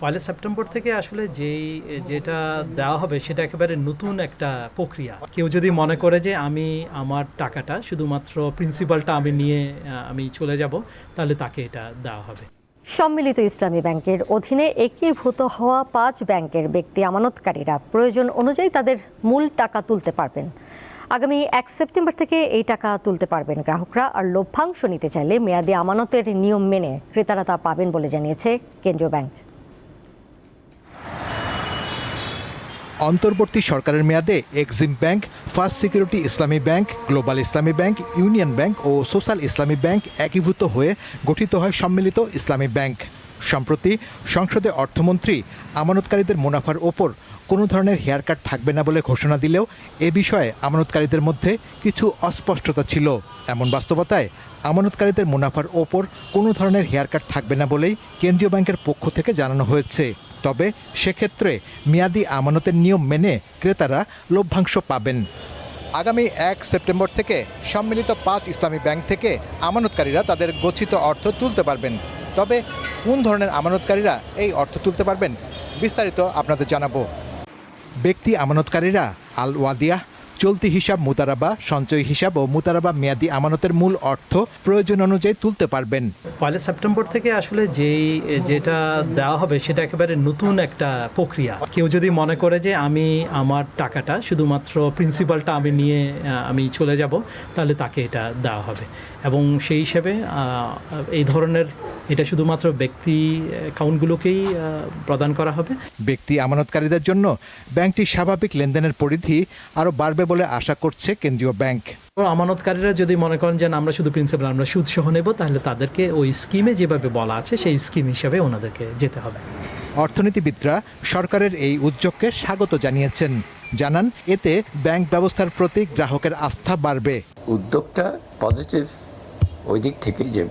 1 September থেকে আসলে যেটা দেওয়া হবে সেটা একেবারে নতুন একটা প্রক্রিয়া। কেউ যদি মনে করে যে আমি আমার টাকাটা শুধুমাত্র প্রিন্সিপালটা আমি নিয়ে আমি চলে যাব, তাহলে তাকে এটা দেওয়া হবে। সম্মিলিত ইসলামী ব্যাংকের অধীনে একীভূত হওয়া 5 ব্যাংকের ব্যক্তি আমানতকারীরা প্রয়োজন অনুযায়ী তাদের মূল টাকা তুলতে পারবেন। আগামী 1 সেপ্টেম্বর থেকে এই টাকা তুলতে পারবেন গ্রাহকরা। আর লভ্যাংশ নিতে চাইলে মেয়াদি আমানতের নিয়ম মেনে ক্রেতারা তা পাবেন বলে জানিয়েছে কেন্দ্রীয় ব্যাংক। অন্তর্বর্তী সরকারের মেয়াদে এক্সিম ব্যাংক, ফার্স্ট সিকিউরিটি ইসলামী ব্যাংক, গ্লোবাল ইসলামী ব্যাংক, ইউনিয়ন ব্যাংক ও সোশ্যাল ইসলামী ব্যাংক একীভূত হয়ে গঠিত হয় সম্মিলিত ইসলামী ব্যাংক। সম্প্রতি সংসদে অর্থমন্ত্রী আমানতকারীদের মুনাফার ওপর কোনো ধরনের হেয়ারকাট থাকবে না বলে ঘোষণা দিলেও এ বিষয়ে আমানতকারীদের মধ্যে কিছু অস্পষ্টতা ছিল। এমন বাস্তবতায় আমানতকারীদের মুনাফার ওপর কোনো ধরনের হেয়ারকাট থাকবে না বলেই কেন্দ্রীয় ব্যাংকের পক্ষ থেকে জানানো হয়েছে। তবে সেক্ষেত্রে মেয়াদি আমানতের নিয়ম মেনে ক্রেতারা লভ্যাংশ পাবেন। আগামী 1 সেপ্টেম্বর থেকে সম্মিলিত 5 ইসলামী ব্যাংক থেকে আমানতকারীরা তাদের গচ্ছিত অর্থ তুলতে পারবেন। তবে কোন ধরনের আমানতকারীরা এই অর্থ তুলতে পারবেন, বিস্তারিত আপনাদের জানাবো। ব্যক্তি আমানতকারীরা আল ওয়াদিয়া, চলতি হিসাব মুতারাবা, সঞ্চয় হিসাব ও মুতারাবা মেয়াদি আমানতের মূল অর্থ প্রয়োজন অনুযায়ী তুলতে পারবেন। 1 সেপ্টেম্বর থেকে আসলে যেটা দেওয়া হবে সেটা একেবারে নতুন একটা প্রক্রিয়া। কেউ যদি মনে করে যে আমি আমার টাকাটা শুধুমাত্র প্রিন্সিপালটা আমি নিয়ে আমি চলে যাব, তাহলে তাকে এটা দেওয়া হবে। এবং সেই হিসেবে এই ধরনের এটা শুধুমাত্র ব্যক্তি অ্যাকাউন্টগুলোকেই প্রদান করা হবে। ব্যক্তি আমানতকারীদের জন্য ব্যাংকটির স্বাভাবিক লেনদেনের পরিধি আরও বাড়বে বলে আশা করছে কেন্দ্রীয় ব্যাংক। আমানতকারীরা যদি মনে করেন যে আমরা শুধু প্রিন্সিপাল, আমরা সুদ সহ নেব, তাহলে তাদেরকে ওই স্কিমে যেভাবে বলা আছে সেই স্কিম হিসাবে ওনাদেরকে যেতে হবে। অর্থনীতিবিদরা সরকারের এই উদ্যোগকে স্বাগত জানিয়েছেন। জানান এতে ব্যাংক ব্যবস্থার প্রতি গ্রাহকের আস্থা বাড়বে। উদ্যোগটা পজিটিভ ওই দিক থেকে যে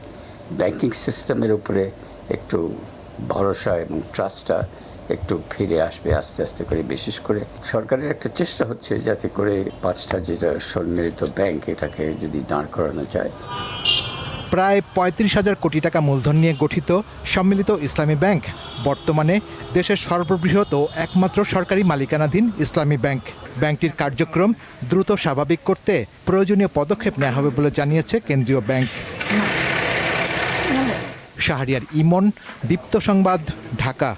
ব্যাংকিং সিস্টেমের উপরে একটু ভরসা এবং ট্রাস্টটা একটু ফিরে আসবে আস্তে আস্তে করে। বিশেষ করে সরকারের একটা চেষ্টা হচ্ছে যাতে করে 5টা যেটা সম্মিলিত ব্যাংক এটাকে যদি দাঁড় করানো যায়। প্রায় 35,000 কোটি টাকা মূলধন নিয়ে গঠিত সম্মিলিত ইসলামী ব্যাংক বর্তমানে দেশের সর্ববৃহৎ ও একমাত্র সরকারি মালিকানাধীন ইসলামী ব্যাংক। ব্যাংকটির কার্যক্রম দ্রুত স্বাভাবিক করতে প্রয়োজনীয় পদক্ষেপ নেওয়া হবে বলে জানিয়েছে কেন্দ্রীয় ব্যাংক। শাহরিয়ার ইমন, দীপ্ত সংবাদ, ঢাকা।